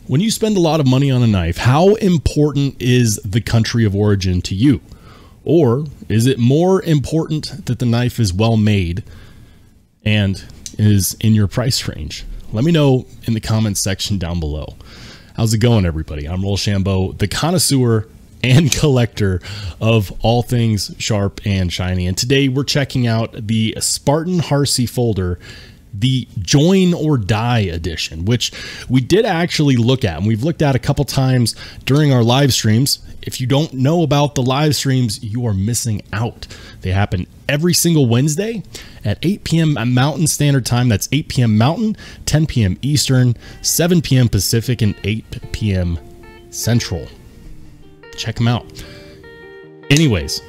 When you spend a lot of money on a knife, how important is the country of origin to you? Or is it more important that the knife is well made and is in your price range? Let me know in the comments section down below. How's it going, everybody? I'm Rollshambo, the connoisseur and collector of all things sharp and shiny. And today we're checking out the Spartan Harsey folder, the Join or Die edition, which we did actually look at, and we've looked at a couple times during our live streams. If you don't know about the live streams, you are missing out. They happen every single Wednesday at 8 p.m. Mountain Standard Time. That's 8 p.m. Mountain, 10 p.m. Eastern, 7 p.m. Pacific, and 8 p.m. Central. Check them out. Anyways,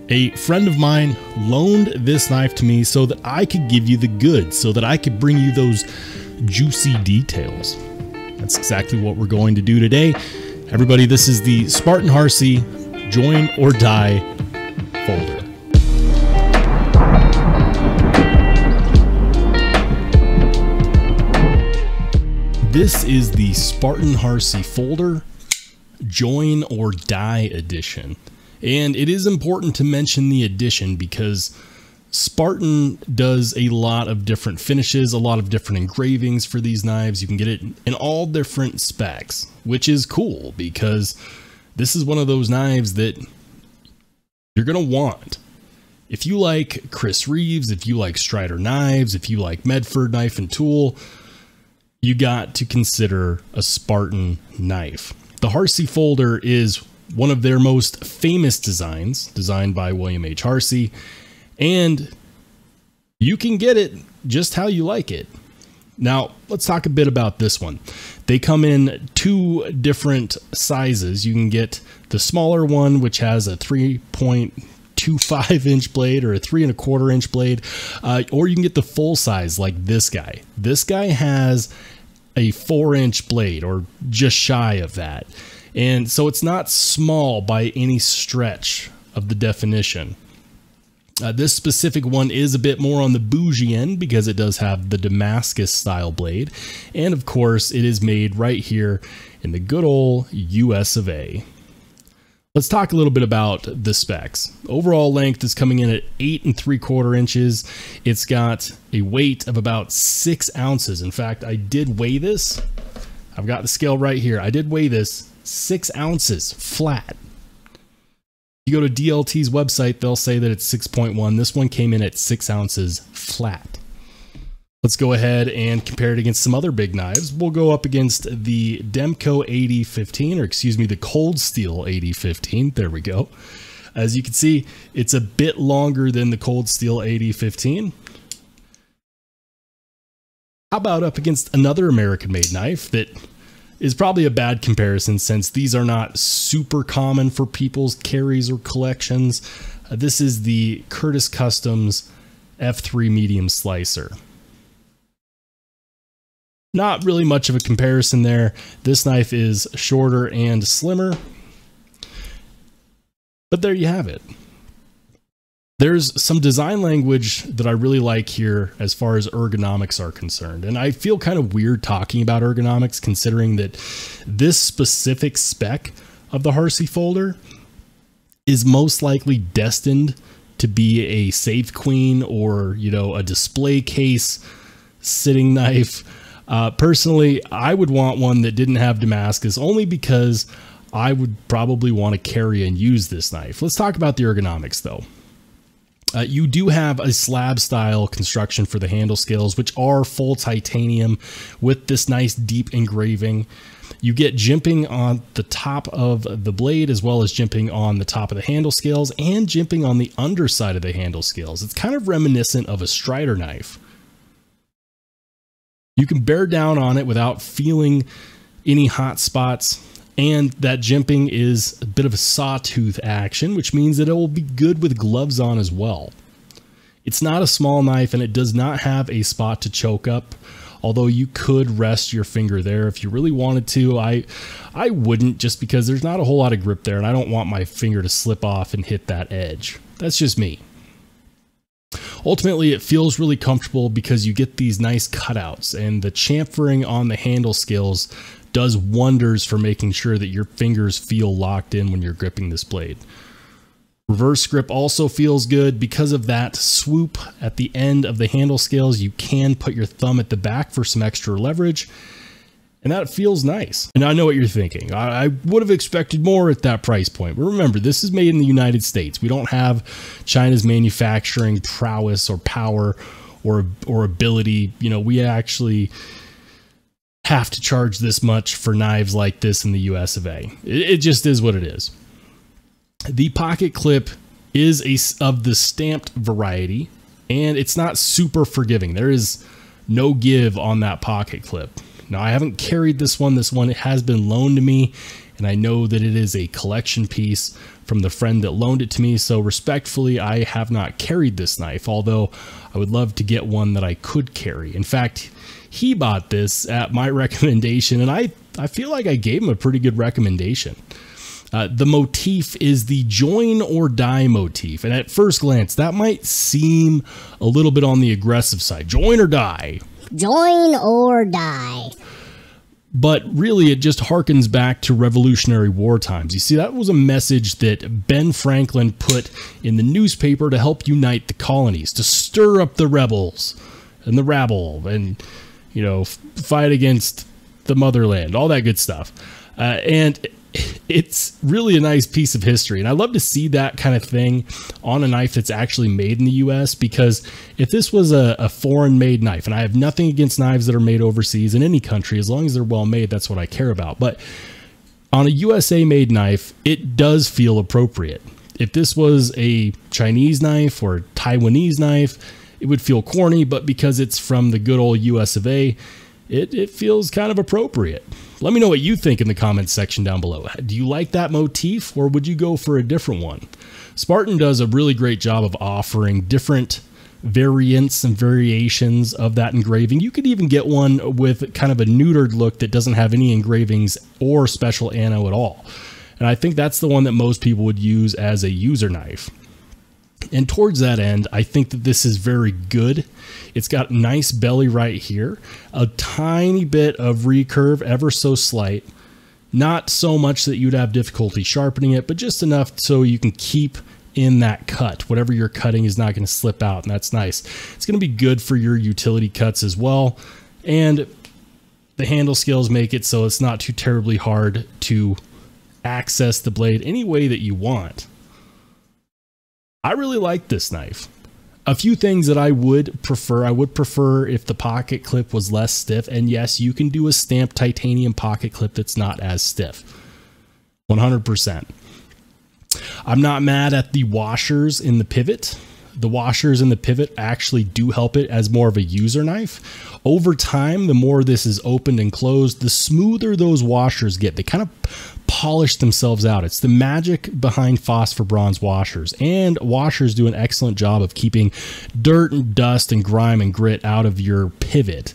a friend of mine loaned this knife to me so that I could give you the goods, so that I could bring you those juicy details. That's exactly what we're going to do today. Everybody, this is the Spartan Harsey Join or Die folder. This is the Spartan Harsey folder Join or Die edition. And it is important to mention the edition because Spartan does a lot of different finishes, a lot of different engravings for these knives. You can get it in all different specs, which is cool because this is one of those knives that you're going to want. If you like Chris Reeves, if you like Strider knives, if you like Medford knife and tool, you got to consider a Spartan knife. The Harsey folder is one of their most famous designs, designed by William H. Harsey, and you can get it just how you like it. Now, let's talk a bit about this one. They come in two different sizes. You can get the smaller one, which has a 3.25 inch blade or a 3¼ inch blade, or you can get the full size like this guy. This guy has a 4-inch blade or just shy of that. And so it's not small by any stretch of the definition. This specific one is a bit more on the bougie end because it does have the Damascus style blade. And of course, it is made right here in the good old US of A. Let's talk a little bit about the specs. Overall length is coming in at 8¾ inches. It's got a weight of about 6 ounces. In fact, I did weigh this. I've got the scale right here. I did weigh this. 6 ounces flat. You go to DLT's website, they'll say that it's 6.1. This one came in at 6 ounces flat. Let's go ahead and compare it against some other big knives. We'll go up against the Demco 8015, or excuse me, the Cold Steel 8015. There we go. As you can see, it's a bit longer than the Cold Steel 8015. How about up against another American-made knife that is probably a bad comparison since these are not super common for people's carries or collections. This is the Curtis Customs F3 medium slicer. Not really much of a comparison there. This knife is shorter and slimmer, but there you have it. There's some design language that I really like here as far as ergonomics are concerned. And I feel kind of weird talking about ergonomics considering that this specific spec of the Harsey folder is most likely destined to be a safe queen or, you know, a display case sitting knife. Personally, I would want one that didn't have Damascus only because I would probably want to carry and use this knife. Let's talk about the ergonomics though. You do have a slab style construction for the handle scales, which are full titanium with this nice deep engraving. You get jimping on the top of the blade as well as jimping on the top of the handle scales and jimping on the underside of the handle scales. It's kind of reminiscent of a Strider knife. You can bear down on it without feeling any hot spots. And that jimping is a bit of a sawtooth action, which means that it will be good with gloves on as well. It's not a small knife and it does not have a spot to choke up, although you could rest your finger there if you really wanted to. I wouldn't, just because there's not a whole lot of grip there and I don't want my finger to slip off and hit that edge. That's just me. Ultimately, it feels really comfortable because you get these nice cutouts and the chamfering on the handle scales does wonders for making sure that your fingers feel locked in when you're gripping this blade. Reverse grip also feels good. Because of that swoop at the end of the handle scales, you can put your thumb at the back for some extra leverage, and that feels nice. And I know what you're thinking. I would have expected more at that price point. But remember, this is made in the United States. We don't have China's manufacturing prowess or power or ability. You know, we actually have to charge this much for knives like this in the US of A. It just is what it is. The pocket clip is of the stamped variety, and it's not super forgiving. There is no give on that pocket clip. Now, I haven't carried this one. It has been loaned to me, and I know that it is a collection piece from the friend that loaned it to me. So respectfully, I have not carried this knife, although I would love to get one that I could carry. In fact, he bought this at my recommendation, and I feel like I gave him a pretty good recommendation. The motif is the join or die motif. And at first glance, that might seem a little bit on the aggressive side. Join or die. Join or die. But really, it just harkens back to Revolutionary War times. You see, that was a message that Ben Franklin put in the newspaper to help unite the colonies, to stir up the rebels and the rabble and, you know, fight against the motherland, all that good stuff. And it's really a nice piece of history, and I love to see that kind of thing on a knife that's actually made in the US, because if this was a foreign made knife, and I have nothing against knives that are made overseas in any country, as long as they're well made, that's what I care about, but on a USA made knife, it does feel appropriate. If this was a Chinese knife or Taiwanese knife, it would feel corny, but because it's from the good old US of A, it feels kind of appropriate. Let me know what you think in the comments section down below. Do you like that motif, or would you go for a different one? Spartan does a really great job of offering different variants and variations of that engraving. You could even get one with kind of a neutered look that doesn't have any engravings or special anno at all. And I think that's the one that most people would use as a user knife. And towards that end, I think that this is very good. It's got nice belly right here, a tiny bit of recurve, ever so slight, not so much that you'd have difficulty sharpening it, but just enough so you can keep in that cut. Whatever you're cutting is not going to slip out, and that's nice. It's going to be good for your utility cuts as well, and the handle scales make it so it's not too terribly hard to access the blade any way that you want. I really like this knife. A few things that I would prefer if the pocket clip was less stiff, and yes, you can do a stamped titanium pocket clip that's not as stiff. 100%. I'm not mad at the washers in the pivot. The washers in the pivot actually do help it as more of a user knife. Over time, the more this is opened and closed, the smoother those washers get. They kind of polish themselves out. It's the magic behind phosphor bronze washers, and washers do an excellent job of keeping dirt and dust and grime and grit out of your pivot,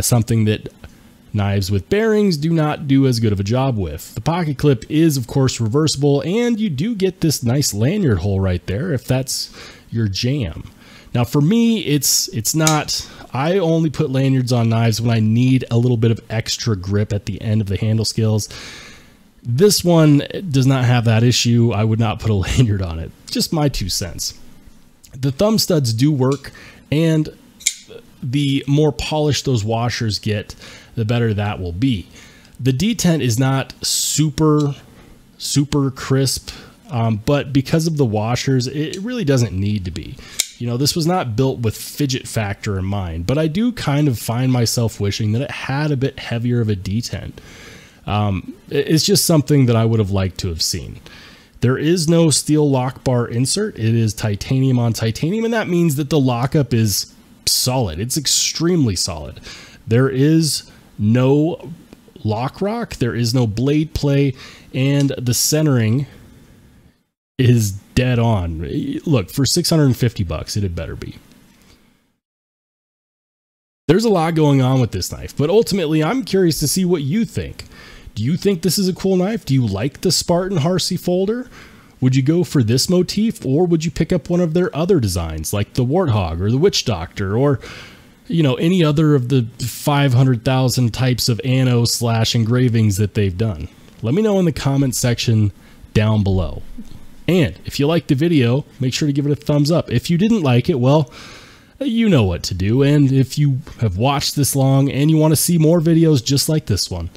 something that knives with bearings do not do as good of a job with. The pocket clip is of course reversible, and you do get this nice lanyard hole right there if that's your jam. Now for me, it's not. I only put lanyards on knives when I need a little bit of extra grip at the end of the handle scales. This one does not have that issue. I would not put a lanyard on it. Just my 2 cents. The thumb studs do work, and the more polished those washers get, the better that will be. The detent is not super crisp, but because of the washers, it really doesn't need to be. You know, this was not built with fidget factor in mind, but I do kind of find myself wishing that it had a bit heavier of a detent. It's just something that I would have liked to have seen. There is no steel lock bar insert. It is titanium on titanium, and that means that the lockup is solid. It's extremely solid. There is no lock rock. There is no blade play, and the centering is dead on. Look, for 650 bucks, it had better be. There's a lot going on with this knife, but ultimately I'm curious to see what you think. Do you think this is a cool knife? Do you like the Spartan Harsey folder? Would you go for this motif, or would you pick up one of their other designs like the Warthog or the Witch Doctor, or you know, any other of the 500,000 types of anno/engravings that they've done? Let me know in the comment section down below. And if you liked the video, make sure to give it a thumbs up. If you didn't like it, well, you know what to do. And if you have watched this long and you want to see more videos just like this one,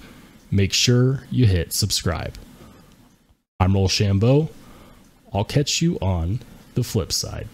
make sure you hit subscribe. I'm Rollshambo. I'll catch you on the flip side.